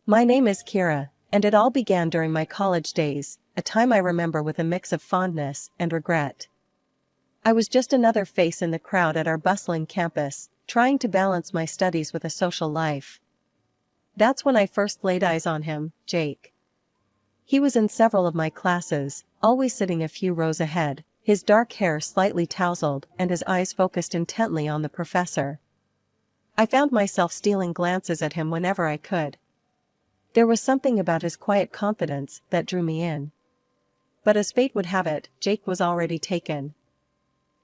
My name is Kira, and it all began during my college days, a time I remember with a mix of fondness and regret. I was just another face in the crowd at our bustling campus, trying to balance my studies with a social life. That's when I first laid eyes on him, Jake. He was in several of my classes, always sitting a few rows ahead, his dark hair slightly tousled and his eyes focused intently on the professor. I found myself stealing glances at him whenever I could. There was something about his quiet confidence that drew me in. But as fate would have it, Jake was already taken.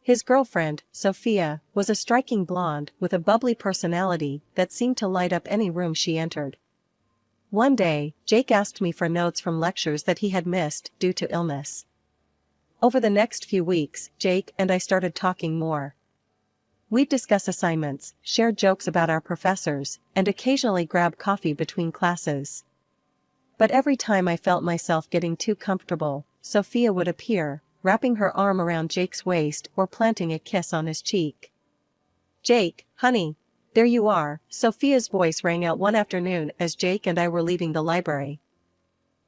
His girlfriend, Sophia, was a striking blonde with a bubbly personality that seemed to light up any room she entered. One day, Jake asked me for notes from lectures that he had missed due to illness. Over the next few weeks, Jake and I started talking more. We'd discuss assignments, share jokes about our professors, and occasionally grab coffee between classes. But every time I felt myself getting too comfortable, Sophia would appear, wrapping her arm around Jake's waist or planting a kiss on his cheek. "Jake, honey, there you are," Sophia's voice rang out one afternoon as Jake and I were leaving the library.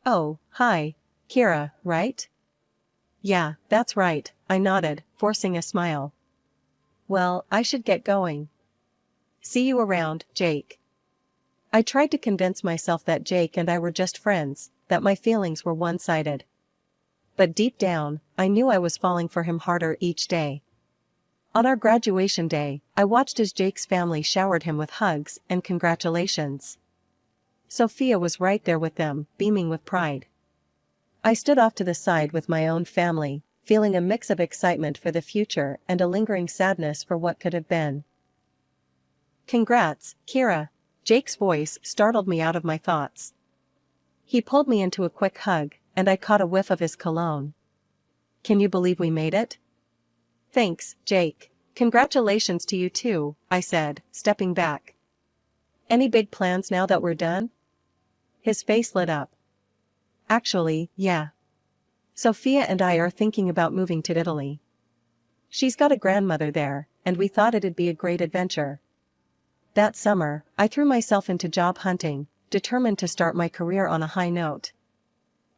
"Oh, hi, Kira, right?" "Yeah, that's right," I nodded, forcing a smile. "Well, I should get going. See you around, Jake." I tried to convince myself that Jake and I were just friends, that my feelings were one-sided. But deep down, I knew I was falling for him harder each day. On our graduation day, I watched as Jake's family showered him with hugs and congratulations. Sophia was right there with them, beaming with pride. I stood off to the side with my own family, feeling a mix of excitement for the future and a lingering sadness for what could have been. "Congrats, Kira," Jake's voice startled me out of my thoughts. He pulled me into a quick hug, and I caught a whiff of his cologne. "Can you believe we made it?" "Thanks, Jake. Congratulations to you too," I said, stepping back. "Any big plans now that we're done?" His face lit up. "Actually, yeah. Sophia and I are thinking about moving to Italy. She's got a grandmother there, and we thought it'd be a great adventure." That summer, I threw myself into job hunting, determined to start my career on a high note.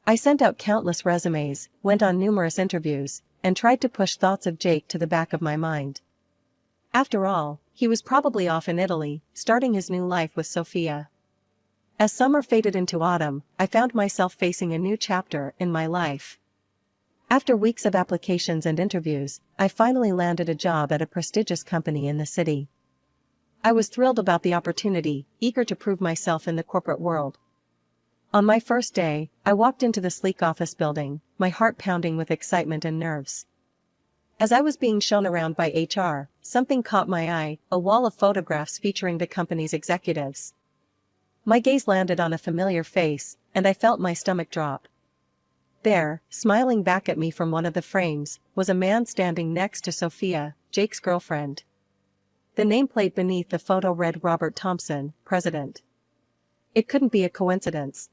I sent out countless resumes, went on numerous interviews, and tried to push thoughts of Jake to the back of my mind. After all, he was probably off in Italy, starting his new life with Sophia. As summer faded into autumn, I found myself facing a new chapter in my life. After weeks of applications and interviews, I finally landed a job at a prestigious company in the city. I was thrilled about the opportunity, eager to prove myself in the corporate world. On my first day, I walked into the sleek office building, my heart pounding with excitement and nerves. As I was being shown around by HR, something caught my eye, a wall of photographs featuring the company's executives. My gaze landed on a familiar face, and I felt my stomach drop. There, smiling back at me from one of the frames, was a man standing next to Sophia, Jake's girlfriend. The nameplate beneath the photo read Robert Thompson, President. It couldn't be a coincidence.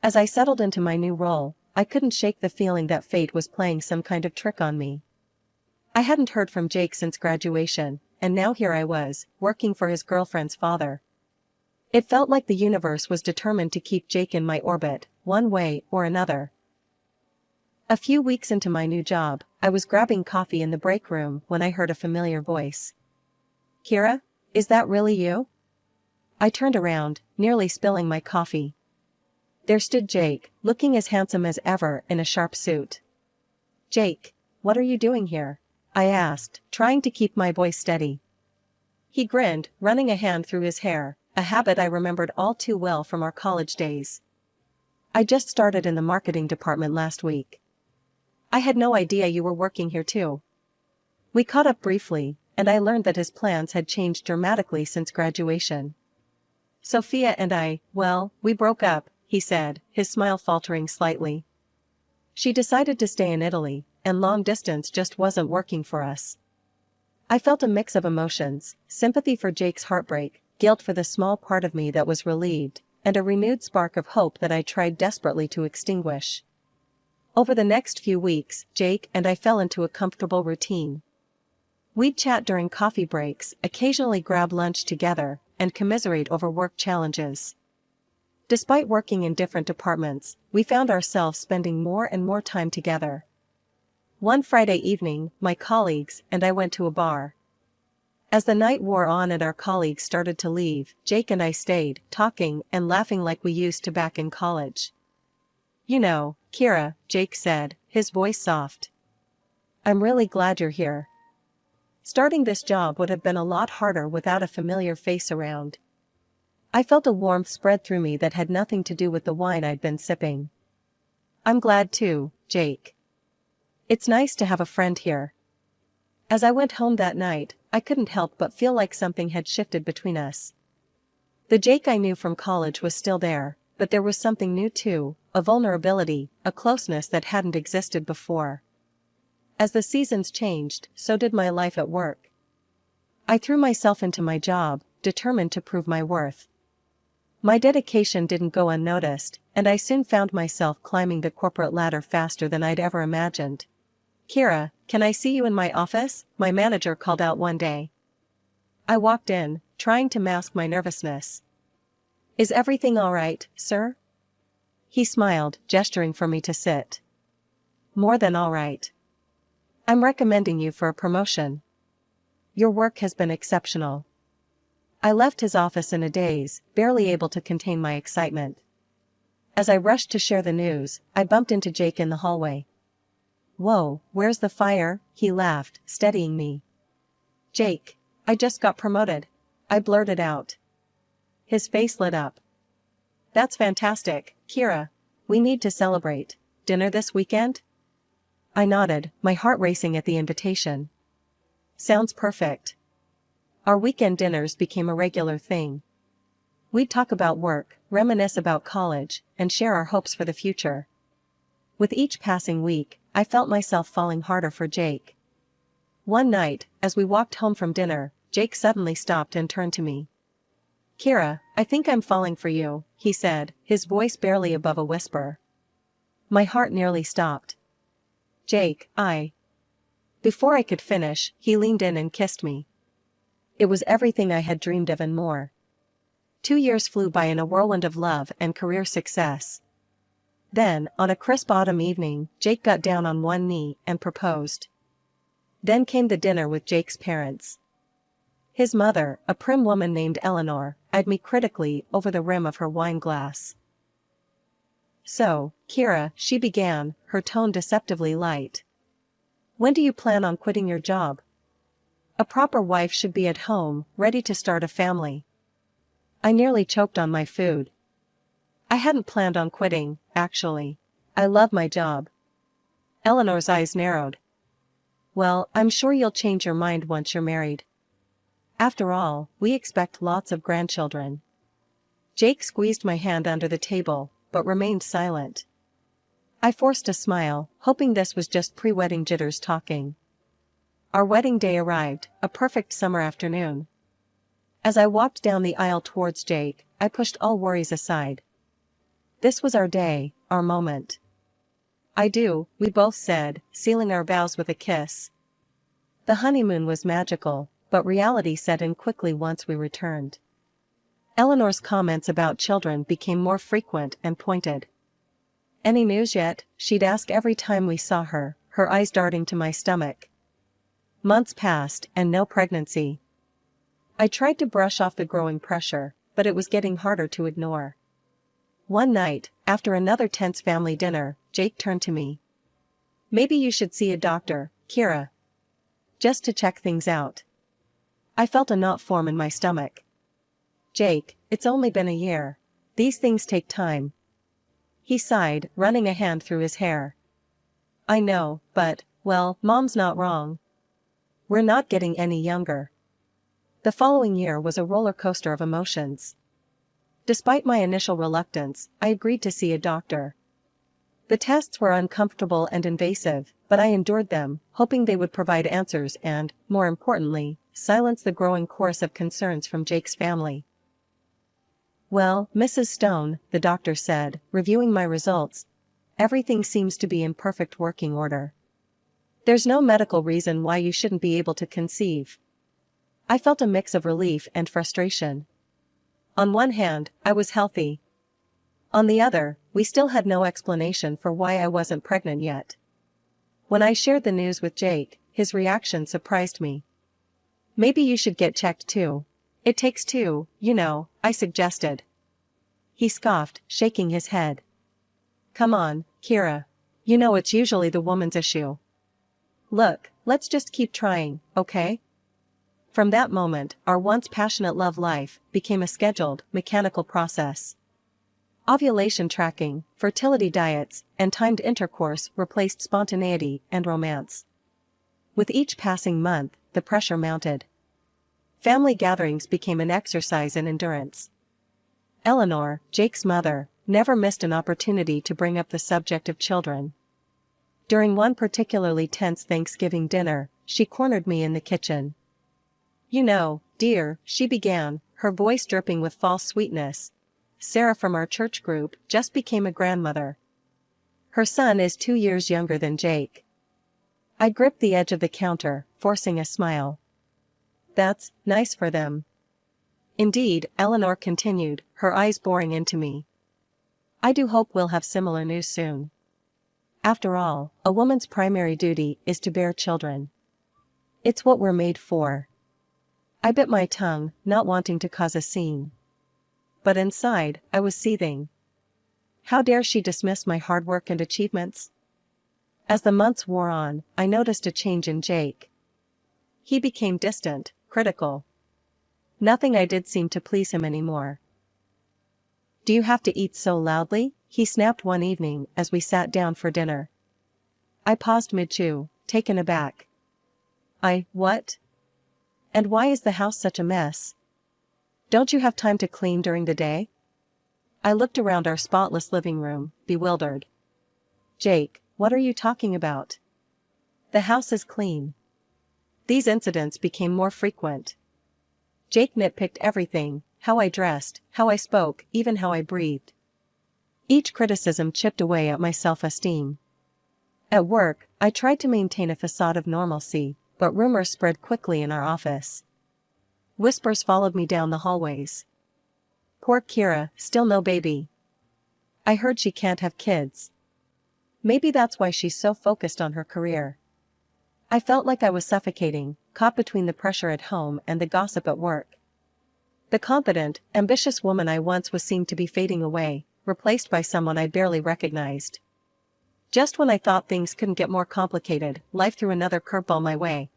As I settled into my new role, I couldn't shake the feeling that fate was playing some kind of trick on me. I hadn't heard from Jake since graduation, and now here I was, working for his girlfriend's father. It felt like the universe was determined to keep Jake in my orbit, one way or another. A few weeks into my new job, I was grabbing coffee in the break room when I heard a familiar voice. "Kira, is that really you?" I turned around, nearly spilling my coffee. There stood Jake, looking as handsome as ever in a sharp suit. "Jake, what are you doing here?" I asked, trying to keep my voice steady. He grinned, running a hand through his hair, a habit I remembered all too well from our college days. "I just started in the marketing department last week." "I had no idea you were working here too." We caught up briefly, and I learned that his plans had changed dramatically since graduation. "Sophia and I, well, we broke up," he said, his smile faltering slightly. "She decided to stay in Italy, and long distance just wasn't working for us." I felt a mix of emotions, sympathy for Jake's heartbreak, guilt for the small part of me that was relieved, and a renewed spark of hope that I tried desperately to extinguish. Over the next few weeks, Jake and I fell into a comfortable routine. We'd chat during coffee breaks, occasionally grab lunch together, and commiserate over work challenges. Despite working in different departments, we found ourselves spending more and more time together. One Friday evening, my colleagues and I went to a bar. As the night wore on and our colleagues started to leave, Jake and I stayed, talking and laughing like we used to back in college. "You know, Kira," Jake said, his voice soft. "I'm really glad you're here. Starting this job would have been a lot harder without a familiar face around." I felt a warmth spread through me that had nothing to do with the wine I'd been sipping. "I'm glad too, Jake. It's nice to have a friend here." As I went home that night, I couldn't help but feel like something had shifted between us. The Jake I knew from college was still there, but there was something new too, a vulnerability, a closeness that hadn't existed before. As the seasons changed, so did my life at work. I threw myself into my job, determined to prove my worth. My dedication didn't go unnoticed, and I soon found myself climbing the corporate ladder faster than I'd ever imagined. "Kira, can I see you in my office?" my manager called out one day. I walked in, trying to mask my nervousness. "Is everything all right, sir?" He smiled, gesturing for me to sit. "More than all right. I'm recommending you for a promotion. Your work has been exceptional." I left his office in a daze, barely able to contain my excitement. As I rushed to share the news, I bumped into Jake in the hallway. "Whoa, where's the fire?" he laughed, steadying me. "Jake, I just got promoted," I blurted out. His face lit up. "That's fantastic, Kira. We need to celebrate. Dinner this weekend?" I nodded, my heart racing at the invitation. "Sounds perfect." Our weekend dinners became a regular thing. We'd talk about work, reminisce about college, and share our hopes for the future. With each passing week, I felt myself falling harder for Jake. One night, as we walked home from dinner, Jake suddenly stopped and turned to me. "Kira, I think I'm falling for you," he said, his voice barely above a whisper. My heart nearly stopped. "Jake, Before I could finish, he leaned in and kissed me. It was everything I had dreamed of and more. 2 years flew by in a whirlwind of love and career success. Then, on a crisp autumn evening, Jake got down on one knee and proposed. Then came the dinner with Jake's parents. His mother, a prim woman named Eleanor, eyed me critically over the rim of her wine glass. "So, Kira," she began, her tone deceptively light. "When do you plan on quitting your job? A proper wife should be at home, ready to start a family." I nearly choked on my food. I hadn't planned on quitting, actually. I love my job. Eleanor's eyes narrowed. "Well, I'm sure you'll change your mind once you're married. After all, we expect lots of grandchildren." Jake squeezed my hand under the table, but remained silent. I forced a smile, hoping this was just pre-wedding jitters talking. Our wedding day arrived, a perfect summer afternoon. As I walked down the aisle towards Jake, I pushed all worries aside. This was our day, our moment. "I do," we both said, sealing our vows with a kiss. The honeymoon was magical, but reality set in quickly once we returned. Eleanor's comments about children became more frequent and pointed. "Any news yet?" she'd ask every time we saw her, her eyes darting to my stomach. Months passed, and no pregnancy. I tried to brush off the growing pressure, but it was getting harder to ignore. One night, after another tense family dinner, Jake turned to me. "Maybe you should see a doctor, Kira. Just to check things out." I felt a knot form in my stomach. "Jake, it's only been a year. These things take time." He sighed, running a hand through his hair. "I know, but, well, Mom's not wrong. We're not getting any younger." The following year was a roller coaster of emotions. Despite my initial reluctance, I agreed to see a doctor. The tests were uncomfortable and invasive, but I endured them, hoping they would provide answers and, more importantly, silence the growing chorus of concerns from Jake's family. "Well, Mrs. Stone," the doctor said, reviewing my results, "everything seems to be in perfect working order. There's no medical reason why you shouldn't be able to conceive." I felt a mix of relief and frustration. On one hand, I was healthy. On the other, we still had no explanation for why I wasn't pregnant yet. When I shared the news with Jake, his reaction surprised me. "Maybe you should get checked too. It takes two, you know," I suggested. He scoffed, shaking his head. "Come on, Kira. You know it's usually the woman's issue. Look, let's just keep trying, okay?" From that moment, our once passionate love life became a scheduled, mechanical process. Ovulation tracking, fertility diets, and timed intercourse replaced spontaneity and romance. With each passing month, the pressure mounted. Family gatherings became an exercise in endurance. Eleanor, Jake's mother, never missed an opportunity to bring up the subject of children. During one particularly tense Thanksgiving dinner, she cornered me in the kitchen. "You know, dear," she began, her voice dripping with false sweetness, "Sarah from our church group just became a grandmother. Her son is 2 years younger than Jake." I gripped the edge of the counter, forcing a smile. "That's nice for them." "Indeed," Eleanor continued, her eyes boring into me. "I do hope we'll have similar news soon. After all, a woman's primary duty is to bear children. It's what we're made for." I bit my tongue, not wanting to cause a scene. But inside, I was seething. How dare she dismiss my hard work and achievements? As the months wore on, I noticed a change in Jake. He became distant, critical. Nothing I did seemed to please him anymore. "Do you have to eat so loudly?" he snapped one evening as we sat down for dinner. I paused mid-chew, taken aback. What? And why is the house such a mess? Don't you have time to clean during the day?" I looked around our spotless living room, bewildered. "Jake, what are you talking about? The house is clean." These incidents became more frequent. Jake nitpicked everything, how I dressed, how I spoke, even how I breathed. Each criticism chipped away at my self-esteem. At work, I tried to maintain a facade of normalcy, but rumors spread quickly in our office. Whispers followed me down the hallways. "Poor Kira, still no baby. I heard she can't have kids. Maybe that's why she's so focused on her career." I felt like I was suffocating, caught between the pressure at home and the gossip at work. The confident, ambitious woman I once was seemed to be fading away, replaced by someone I barely recognized. Just when I thought things couldn't get more complicated, life threw another curveball my way.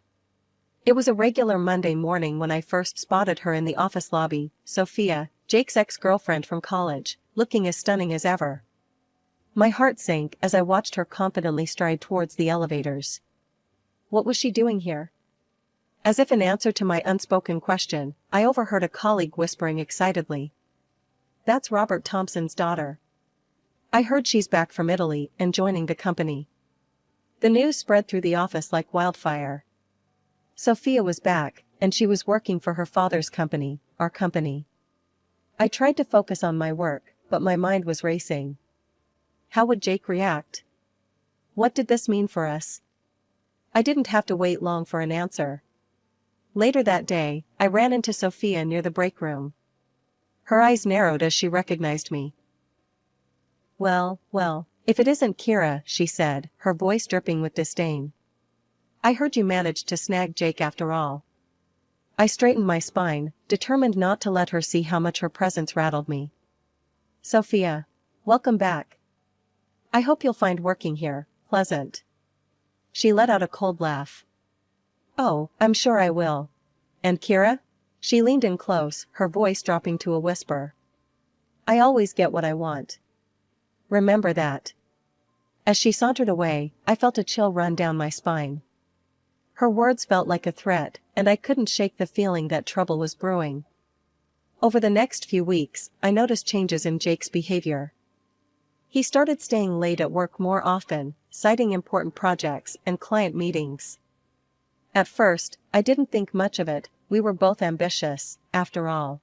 It was a regular Monday morning when I first spotted her in the office lobby, Sophia, Jake's ex-girlfriend from college, looking as stunning as ever. My heart sank as I watched her confidently stride towards the elevators. What was she doing here? As if in answer to my unspoken question, I overheard a colleague whispering excitedly, "That's Robert Thompson's daughter. I heard she's back from Italy and joining the company." The news spread through the office like wildfire. Sophia was back, and she was working for her father's company, our company. I tried to focus on my work, but my mind was racing. How would Jake react? What did this mean for us? I didn't have to wait long for an answer. Later that day, I ran into Sophia near the break room. Her eyes narrowed as she recognized me. Well, if it isn't Kira," she said, her voice dripping with disdain. "I heard you managed to snag Jake after all." I straightened my spine, determined not to let her see how much her presence rattled me. "Sophia, welcome back. I hope you'll find working here pleasant." She let out a cold laugh. "Oh, I'm sure I will. And Kira?" She leaned in close, her voice dropping to a whisper. "I always get what I want. Remember that." As she sauntered away, I felt a chill run down my spine. Her words felt like a threat, and I couldn't shake the feeling that trouble was brewing. Over the next few weeks, I noticed changes in Jake's behavior. He started staying late at work more often, citing important projects and client meetings. At first, I didn't think much of it, we were both ambitious, after all.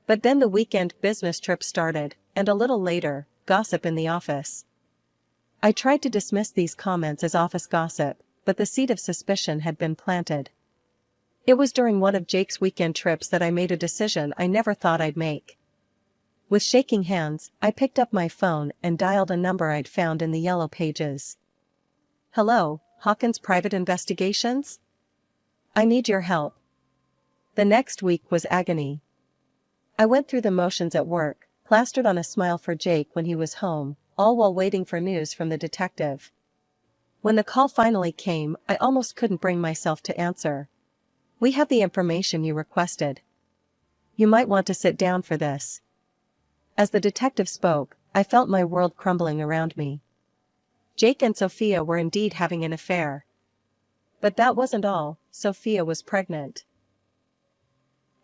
But then the weekend business trip started, and a little later, gossip in the office. I tried to dismiss these comments as office gossip, but the seed of suspicion had been planted. It was during one of Jake's weekend trips that I made a decision I never thought I'd make. With shaking hands, I picked up my phone and dialed a number I'd found in the yellow pages. "Hello, Hawkins Private Investigations? I need your help." The next week was agony. I went through the motions at work, plastered on a smile for Jake when he was home, all while waiting for news from the detective. When the call finally came, I almost couldn't bring myself to answer. "We have the information you requested. You might want to sit down for this." As the detective spoke, I felt my world crumbling around me. Jake and Sophia were indeed having an affair. But that wasn't all, Sophia was pregnant.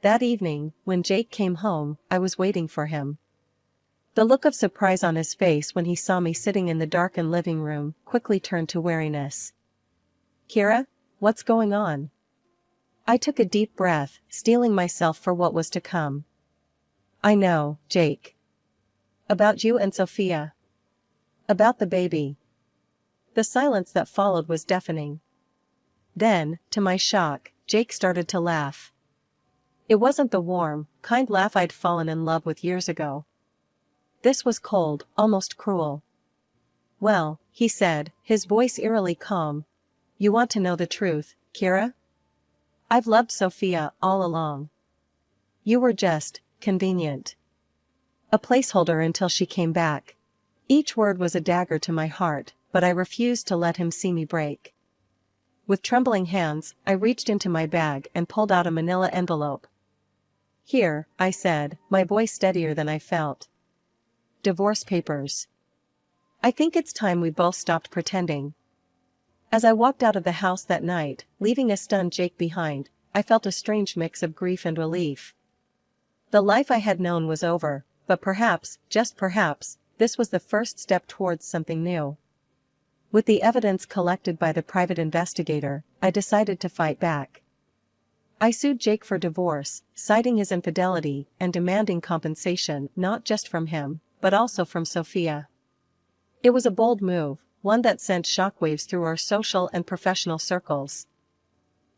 That evening, when Jake came home, I was waiting for him. The look of surprise on his face when he saw me sitting in the darkened living room quickly turned to wariness. "Kira, what's going on?" I took a deep breath, steeling myself for what was to come. "I know, Jake. About you and Sophia. About the baby." The silence that followed was deafening. Then, to my shock, Jake started to laugh. It wasn't the warm, kind laugh I'd fallen in love with years ago. This was cold, almost cruel. "Well," he said, his voice eerily calm, "you want to know the truth, Kira? I've loved Sophia all along. You were just convenient. A placeholder until she came back." Each word was a dagger to my heart, but I refused to let him see me break. With trembling hands, I reached into my bag and pulled out a manila envelope. "Here," I said, my voice steadier than I felt. "Divorce papers. I think it's time we both stopped pretending." As I walked out of the house that night, leaving a stunned Jake behind, I felt a strange mix of grief and relief. The life I had known was over, but perhaps, just perhaps, this was the first step towards something new. With the evidence collected by the private investigator, I decided to fight back. I sued Jake for divorce, citing his infidelity and demanding compensation not just from him, but also from Sophia. It was a bold move, one that sent shockwaves through our social and professional circles.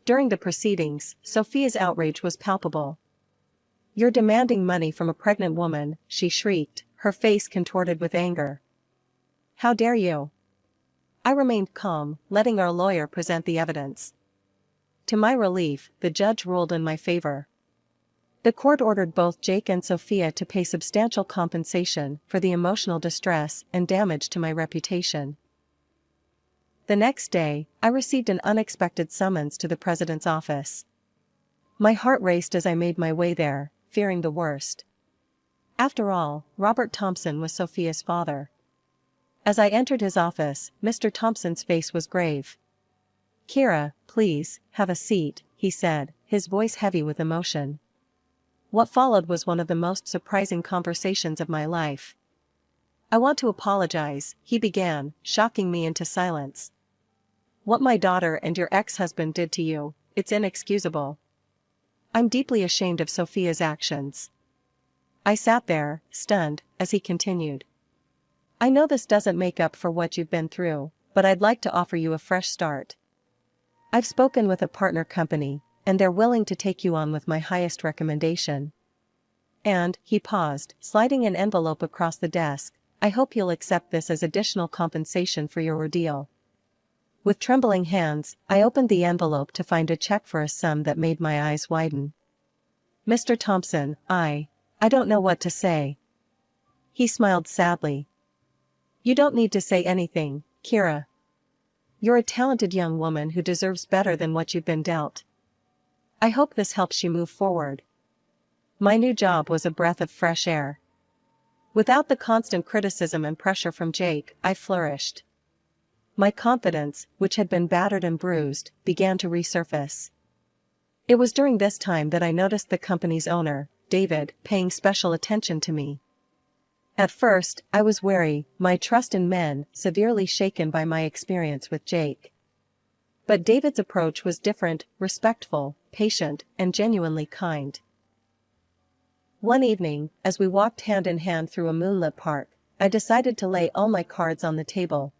During the proceedings, Sophia's outrage was palpable. "You're demanding money from a pregnant woman," she shrieked, her face contorted with anger. "How dare you?" I remained calm, letting our lawyer present the evidence. To my relief, the judge ruled in my favor. The court ordered both Jake and Sophia to pay substantial compensation for the emotional distress and damage to my reputation. The next day, I received an unexpected summons to the president's office. My heart raced as I made my way there, fearing the worst. After all, Robert Thompson was Sophia's father. As I entered his office, Mr. Thompson's face was grave. "Kira, please, have a seat," he said, his voice heavy with emotion. What followed was one of the most surprising conversations of my life. "I want to apologize," he began, shocking me into silence. "What my daughter and your ex-husband did to you, it's inexcusable. I'm deeply ashamed of Sophia's actions." I sat there, stunned, as he continued. "I know this doesn't make up for what you've been through, but I'd like to offer you a fresh start. I've spoken with a partner company, and they're willing to take you on with my highest recommendation. And," he paused, sliding an envelope across the desk, "I hope you'll accept this as additional compensation for your ordeal." With trembling hands, I opened the envelope to find a check for a sum that made my eyes widen. "Mr. Thompson, I don't know what to say." He smiled sadly. "You don't need to say anything, Kira. You're a talented young woman who deserves better than what you've been dealt. I hope this helps you move forward." My new job was a breath of fresh air. Without the constant criticism and pressure from Jake, I flourished. My confidence, which had been battered and bruised, began to resurface. It was during this time that I noticed the company's owner, David, paying special attention to me. At first, I was wary, my trust in men severely shaken by my experience with Jake. But David's approach was different, respectful, patient, and genuinely kind. One evening, as we walked hand in hand through a moonlit park, I decided to lay all my cards on the table.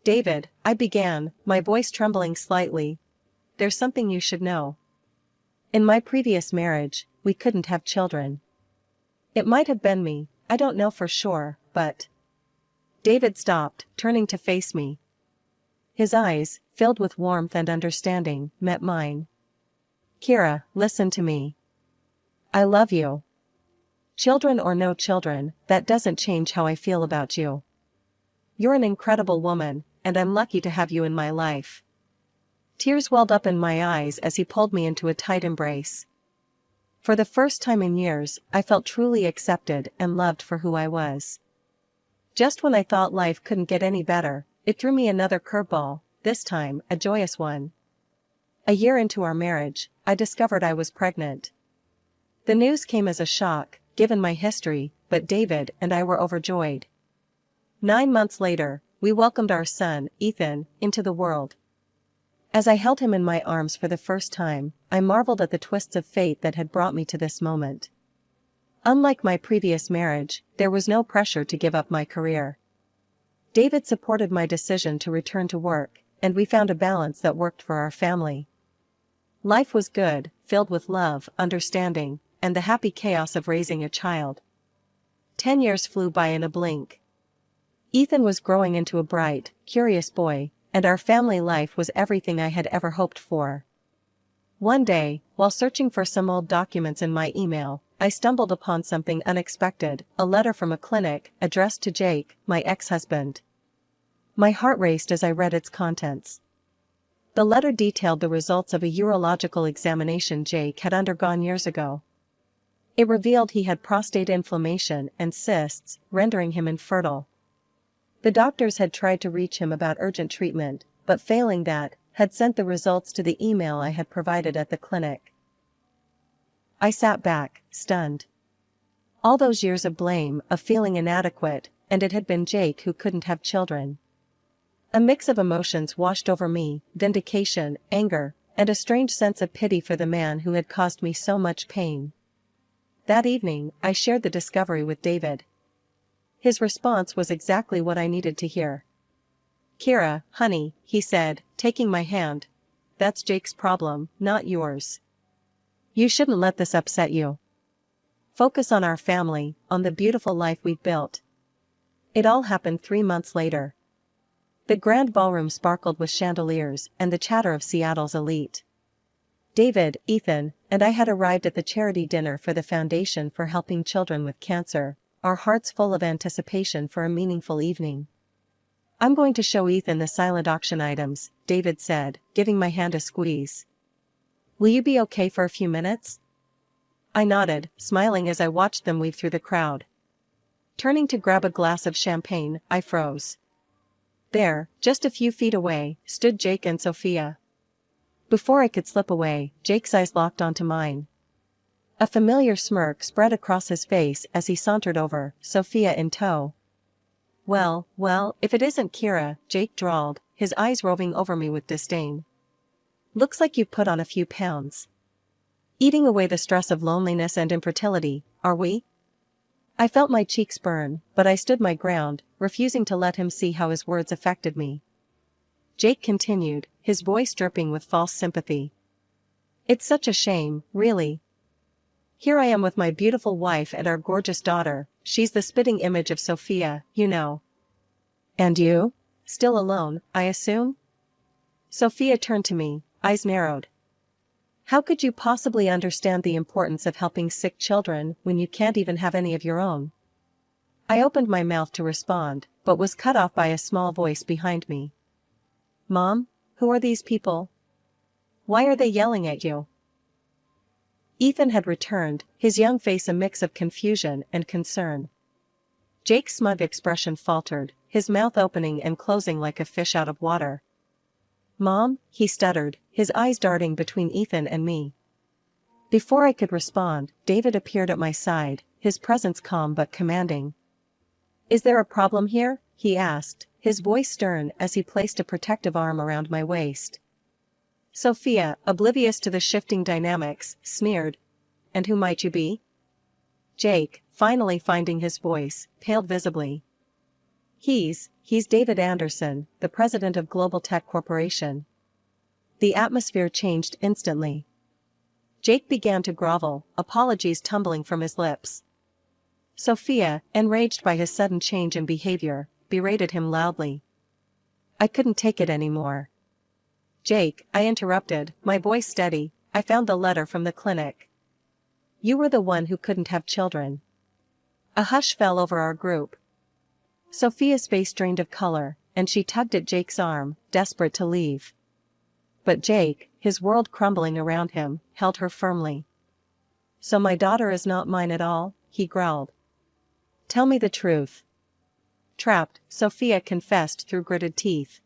"David," I began, my voice trembling slightly, "there's something you should know. In my previous marriage, we couldn't have children. It might have been me, I don't know for sure, but... David stopped, turning to face me. His eyes, filled with warmth and understanding, met mine. Kira, listen to me. I love you. Children or no children, that doesn't change how I feel about you. You're an incredible woman, and I'm lucky to have you in my life. Tears welled up in my eyes as he pulled me into a tight embrace. For the first time in years, I felt truly accepted and loved for who I was. Just when I thought life couldn't get any better, it threw me another curveball, this time a joyous one. A year into our marriage, I discovered I was pregnant. The news came as a shock, given my history, but David and I were overjoyed. 9 months later, we welcomed our son, Ethan, into the world. As I held him in my arms for the first time, I marveled at the twists of fate that had brought me to this moment. Unlike my previous marriage, there was no pressure to give up my career. David supported my decision to return to work, and we found a balance that worked for our family. Life was good, filled with love, understanding, and the happy chaos of raising a child. 10 years flew by in a blink. Ethan was growing into a bright, curious boy, and our family life was everything I had ever hoped for. One day, while searching for some old documents in my email, I stumbled upon something unexpected, a letter from a clinic, addressed to Jake, my ex-husband. My heart raced as I read its contents. The letter detailed the results of a urological examination Jake had undergone years ago. It revealed he had prostate inflammation and cysts, rendering him infertile. The doctors had tried to reach him about urgent treatment, but failing that, had sent the results to the email I had provided at the clinic. I sat back, stunned. All those years of blame, of feeling inadequate, and it had been Jake who couldn't have children. A mix of emotions washed over me, vindication, anger, and a strange sense of pity for the man who had caused me so much pain. That evening, I shared the discovery with David. His response was exactly what I needed to hear. Kira, honey, he said, taking my hand. That's Jake's problem, not yours. You shouldn't let this upset you. Focus on our family, on the beautiful life we've built. It all happened 3 months later. The grand ballroom sparkled with chandeliers and the chatter of Seattle's elite. David, Ethan, and I had arrived at the charity dinner for the Foundation for Helping Children with Cancer, our hearts full of anticipation for a meaningful evening. I'm going to show Ethan the silent auction items, David said, giving my hand a squeeze. Will you be okay for a few minutes? I nodded, smiling as I watched them weave through the crowd. Turning to grab a glass of champagne, I froze. There, just a few feet away, stood Jake and Sophia. Before I could slip away, Jake's eyes locked onto mine. A familiar smirk spread across his face as he sauntered over, Sophia in tow. Well, if it isn't Kira, Jake drawled, his eyes roving over me with disdain. Looks like you've put on a few pounds. Eating away the stress of loneliness and infertility, are we? I felt my cheeks burn, but I stood my ground, refusing to let him see how his words affected me. Jake continued, his voice dripping with false sympathy. It's such a shame, really. Here I am with my beautiful wife and our gorgeous daughter, she's the spitting image of Sophia, you know. And you? Still alone, I assume? Sophia turned to me, eyes narrowed. How could you possibly understand the importance of helping sick children when you can't even have any of your own? I opened my mouth to respond, but was cut off by a small voice behind me. Mom, who are these people? Why are they yelling at you? Ethan had returned, his young face a mix of confusion and concern. Jake's smug expression faltered, his mouth opening and closing like a fish out of water. Mom, he stuttered, his eyes darting between Ethan and me. Before I could respond, David appeared at my side, his presence calm but commanding. Is there a problem here? He asked, his voice stern as he placed a protective arm around my waist. Sophia, oblivious to the shifting dynamics, sneered. And who might you be? Jake, finally finding his voice, paled visibly. He's David Anderson, the president of Global Tech Corporation. The atmosphere changed instantly. Jake began to grovel, apologies tumbling from his lips. Sophia, enraged by his sudden change in behavior, berated him loudly. I couldn't take it anymore. Jake, I interrupted, my voice steady, I found the letter from the clinic. You were the one who couldn't have children. A hush fell over our group. Sophia's face drained of color, and she tugged at Jake's arm, desperate to leave. But Jake, his world crumbling around him, held her firmly. So my daughter is not mine at all, he growled. Tell me the truth. Trapped, Sophia confessed through gritted teeth.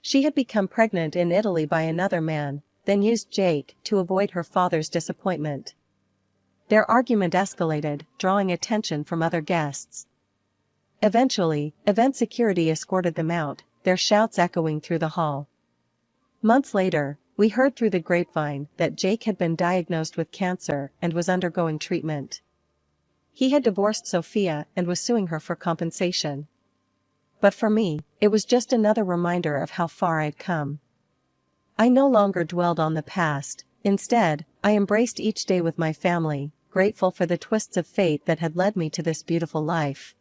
She had become pregnant in Italy by another man, then used Jake to avoid her father's disappointment. Their argument escalated, drawing attention from other guests. Eventually, event security escorted them out, their shouts echoing through the hall. Months later, we heard through the grapevine that Jake had been diagnosed with cancer and was undergoing treatment. He had divorced Sophia and was suing her for compensation. But for me, it was just another reminder of how far I'd come. I no longer dwelled on the past, instead, I embraced each day with my family, grateful for the twists of fate that had led me to this beautiful life.